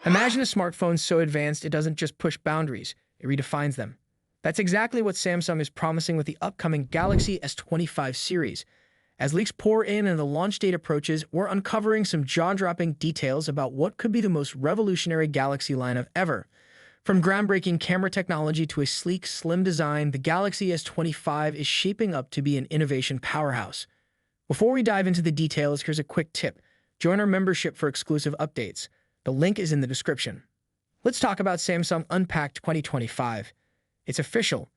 Imagine a smartphone so advanced it doesn't just push boundaries, it redefines them. That's exactly what Samsung is promising with the upcoming Galaxy S25 series. As leaks pour in and the launch date approaches, we're uncovering some jaw-dropping details about what could be the most revolutionary Galaxy lineup ever. From groundbreaking camera technology to a sleek, slim design, the Galaxy S25 is shaping up to be an innovation powerhouse. Before we dive into the details, here's a quick tip. Join our membership for exclusive updates. The link is in the description. Let's talk about Samsung Unpacked 2025. It's official.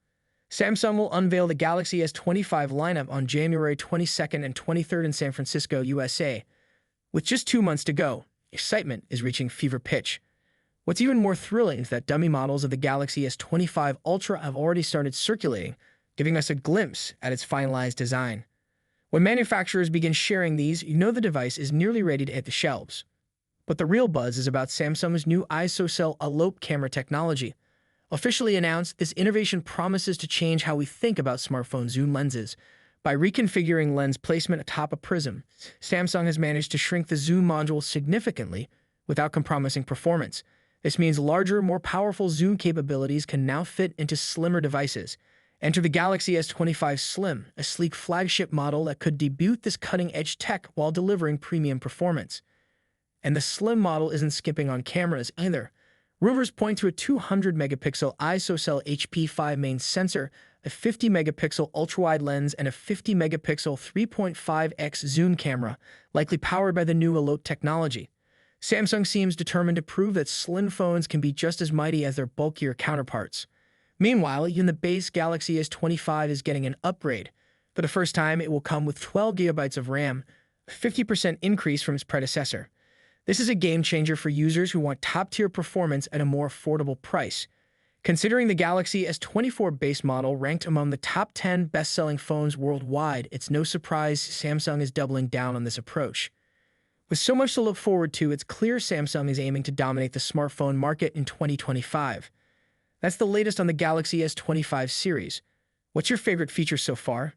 Samsung will unveil the Galaxy S25 lineup on January 22nd and 23rd in San Francisco, USA. With just 2 months to go, excitement is reaching fever pitch. What's even more thrilling is that dummy models of the Galaxy S25 Ultra have already started circulating, giving us a glimpse at its finalized design. When manufacturers begin sharing these, you know the device is nearly ready to hit the shelves. But the real buzz is about Samsung's new ISOCELL Alope camera technology. Officially announced, this innovation promises to change how we think about smartphone zoom lenses. By reconfiguring lens placement atop a prism, Samsung has managed to shrink the zoom module significantly without compromising performance. This means larger, more powerful zoom capabilities can now fit into slimmer devices. Enter the Galaxy S25 Slim, a sleek flagship model that could debut this cutting-edge tech while delivering premium performance. And the Slim model isn't skimping on cameras either. Rumors point to a 200-megapixel ISOCELL HP5 main sensor, a 50-megapixel ultra-wide lens, and a 50-megapixel 3.5x zoom camera, likely powered by the new Alope technology. Samsung seems determined to prove that slim phones can be just as mighty as their bulkier counterparts. Meanwhile, even the base Galaxy S25 is getting an upgrade. For the first time, it will come with 12 gigabytes of RAM, a 50% increase from its predecessor. This is a game-changer for users who want top-tier performance at a more affordable price. Considering the Galaxy S24 base model ranked among the top 10 best-selling phones worldwide, it's no surprise Samsung is doubling down on this approach. With so much to look forward to, it's clear Samsung is aiming to dominate the smartphone market in 2025. That's the latest on the Galaxy S25 series. What's your favorite feature so far?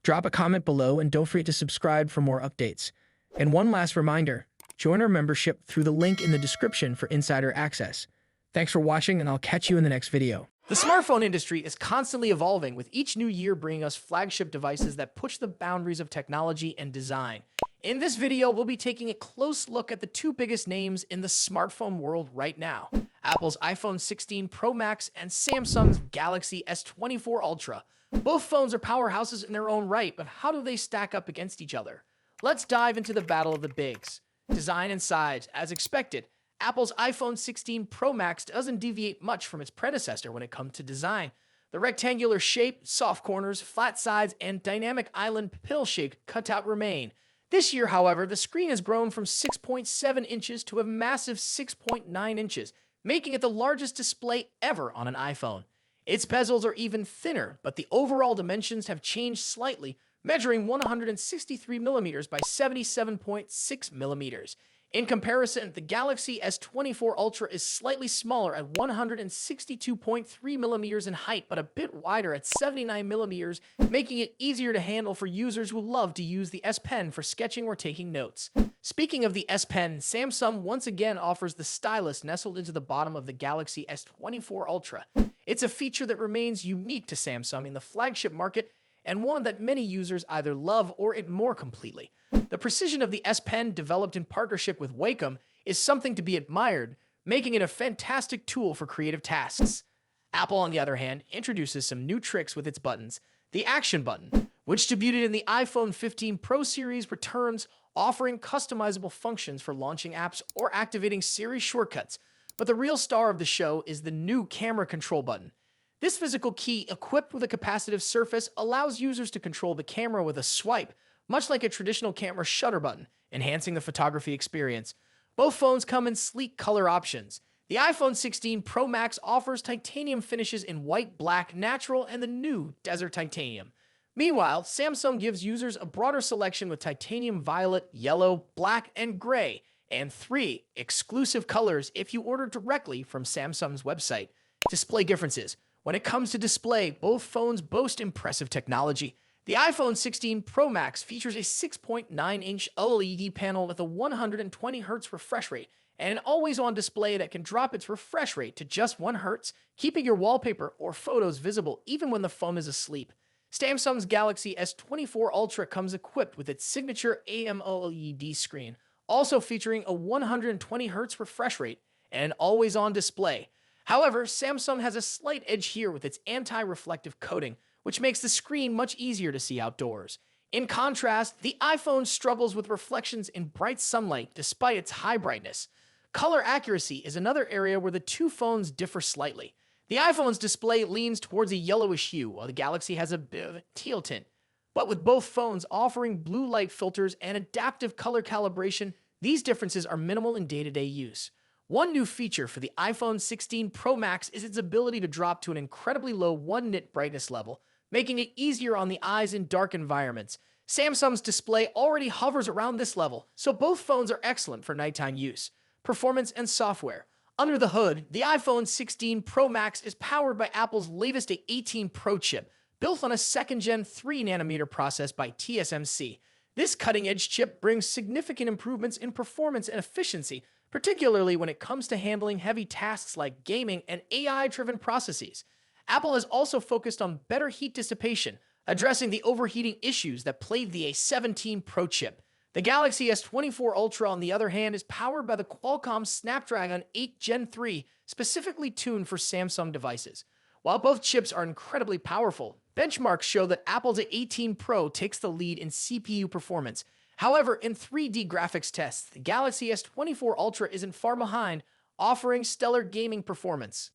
Drop a comment below and don't forget to subscribe for more updates. And one last reminder, join our membership through the link in the description for insider access. Thanks for watching, and I'll catch you in the next video. The smartphone industry is constantly evolving, with each new year bringing us flagship devices that push the boundaries of technology and design. In this video, we'll be taking a close look at the two biggest names in the smartphone world right now: Apple's iPhone 16 Pro Max and Samsung's Galaxy S24 Ultra. Both phones are powerhouses in their own right, but how do they stack up against each other? Let's dive into the battle of the bigs. Design and size. As expected, Apple's iPhone 16 Pro Max doesn't deviate much from its predecessor when it comes to design. The rectangular shape, soft corners, flat sides, and dynamic island pill-shaped cutout remain. This year, however, the screen has grown from 6.7 inches to a massive 6.9 inches, making it the largest display ever on an iPhone. Its bezels are even thinner, but the overall dimensions have changed slightly, measuring 163 millimeters by 77.6 millimeters. In comparison, the Galaxy S24 Ultra is slightly smaller at 162.3 millimeters in height, but a bit wider at 79 millimeters, making it easier to handle for users who love to use the S Pen for sketching or taking notes. Speaking of the S Pen, Samsung once again offers the stylus nestled into the bottom of the Galaxy S24 Ultra. It's a feature that remains unique to Samsung in the flagship market, and one that many users either love or ignore completely. The precision of the S Pen, developed in partnership with Wacom, is something to be admired, making it a fantastic tool for creative tasks. Apple, on the other hand, introduces some new tricks with its buttons. The Action button, which debuted in the iPhone 15 Pro series, returns, offering customizable functions for launching apps or activating Siri shortcuts. But the real star of the show is the new Camera Control button. This physical key, equipped with a capacitive surface, allows users to control the camera with a swipe, much like a traditional camera shutter button, enhancing the photography experience. Both phones come in sleek color options. The iPhone 16 Pro Max offers titanium finishes in white, black, natural, and the new Desert Titanium. Meanwhile, Samsung gives users a broader selection with titanium violet, yellow, black, and gray, and 3 exclusive colors if you order directly from Samsung's website. Display differences. When it comes to display, both phones boast impressive technology. The iPhone 16 Pro Max features a 6.9-inch OLED panel with a 120Hz refresh rate and an always-on display that can drop its refresh rate to just 1 Hz, keeping your wallpaper or photos visible even when the phone is asleep. Samsung's Galaxy S24 Ultra comes equipped with its signature AMOLED screen, also featuring a 120 Hz refresh rate and an always-on display. However, Samsung has a slight edge here with its anti-reflective coating, which makes the screen much easier to see outdoors. In contrast, the iPhone struggles with reflections in bright sunlight despite its high brightness. Color accuracy is another area where the two phones differ slightly. The iPhone's display leans towards a yellowish hue, while the Galaxy has a bit of a teal tint. But with both phones offering blue light filters and adaptive color calibration, these differences are minimal in day-to-day use. One new feature for the iPhone 16 Pro Max is its ability to drop to an incredibly low 1 nit brightness level, making it easier on the eyes in dark environments. Samsung's display already hovers around this level, so both phones are excellent for nighttime use. Performance and software. Under the hood, the iPhone 16 Pro Max is powered by Apple's latest A18 Pro chip, built on a second-gen 3nm process by TSMC. This cutting-edge chip brings significant improvements in performance and efficiency, particularly when it comes to handling heavy tasks like gaming and AI-driven processes. Apple has also focused on better heat dissipation, addressing the overheating issues that plagued the A17 Pro chip. The Galaxy S24 Ultra, on the other hand, is powered by the Qualcomm Snapdragon 8 Gen 3, specifically tuned for Samsung devices. While both chips are incredibly powerful, benchmarks show that Apple's A18 Pro takes the lead in CPU performance. However, in 3D graphics tests, the Galaxy S24 Ultra isn't far behind, offering stellar gaming performance.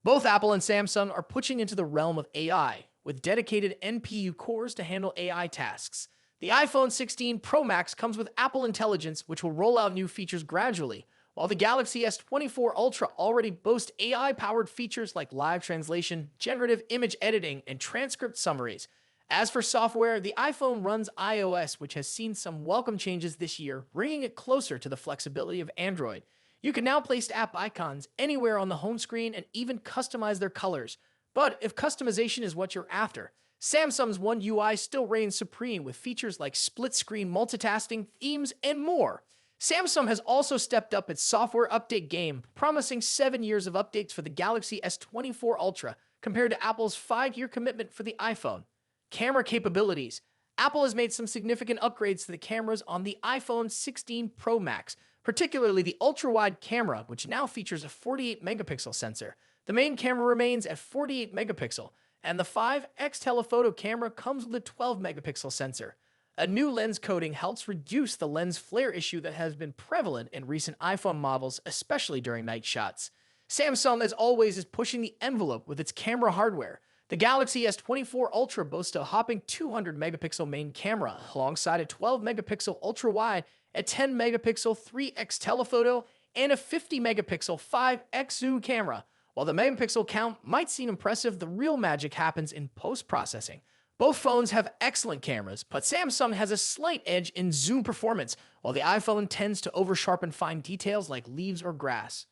Both Apple and Samsung are pushing into the realm of AI, with dedicated NPU cores to handle AI tasks. The iPhone 16 Pro Max comes with Apple Intelligence, which will roll out new features gradually, while the Galaxy S24 Ultra already boasts AI-powered features like live translation, generative image editing, and transcript summaries. As for software, the iPhone runs iOS, which has seen some welcome changes this year, bringing it closer to the flexibility of Android. You can now place app icons anywhere on the home screen and even customize their colors. But if customization is what you're after, Samsung's One UI still reigns supreme with features like split-screen multitasking, themes, and more. Samsung has also stepped up its software update game, promising 7 years of updates for the Galaxy S24 Ultra compared to Apple's 5-year commitment for the iPhone. Camera capabilities. Apple has made some significant upgrades to the cameras on the iPhone 16 Pro Max, particularly the ultra-wide camera, which now features a 48-megapixel sensor. The main camera remains at 48 megapixel, and the 5x telephoto camera comes with a 12-megapixel sensor. A new lens coating helps reduce the lens flare issue that has been prevalent in recent iPhone models, especially during night shots. Samsung, as always, is pushing the envelope with its camera hardware. The Galaxy S24 Ultra boasts a hopping 200-megapixel main camera, alongside a 12-megapixel ultra-wide, a 10-megapixel 3x telephoto, and a 50-megapixel 5x zoom camera. While the megapixel count might seem impressive, the real magic happens in post-processing. Both phones have excellent cameras, but Samsung has a slight edge in zoom performance, while the iPhone tends to over-sharpen fine details like leaves or grass.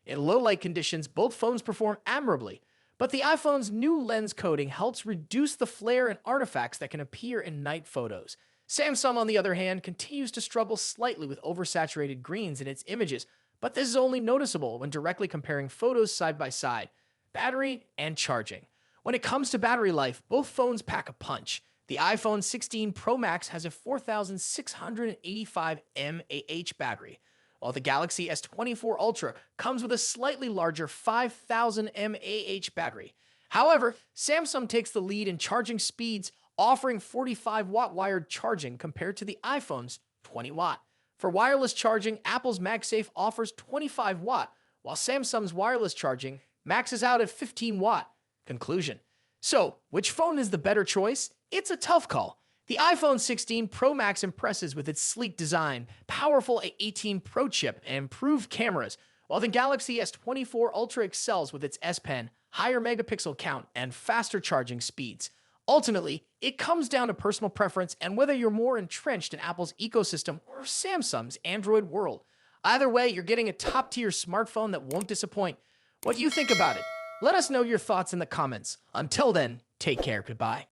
In low-light conditions, both phones perform admirably, but the iPhone's new lens coating helps reduce the flare and artifacts that can appear in night photos. Samsung, on the other hand, continues to struggle slightly with oversaturated greens in its images, but this is only noticeable when directly comparing photos side by side. Battery and charging. When it comes to battery life, both phones pack a punch. The iPhone 16 Pro Max has a 4,685 mAh battery, while the Galaxy S24 Ultra comes with a slightly larger 5,000 mAh battery. However, Samsung takes the lead in charging speeds, offering 45-watt wired charging compared to the iPhone's 20-watt. For wireless charging, Apple's MagSafe offers 25-watt, while Samsung's wireless charging maxes out at 15-watt. Conclusion. So, which phone is the better choice? It's a tough call. The iPhone 16 Pro Max impresses with its sleek design, powerful A18 Pro chip, and improved cameras, while the Galaxy S24 Ultra excels with its S Pen, higher megapixel count, and faster charging speeds. Ultimately, it comes down to personal preference and whether you're more entrenched in Apple's ecosystem or Samsung's Android world. Either way, you're getting a top-tier smartphone that won't disappoint. What do you think about it? Let us know your thoughts in the comments. Until then, take care. Goodbye.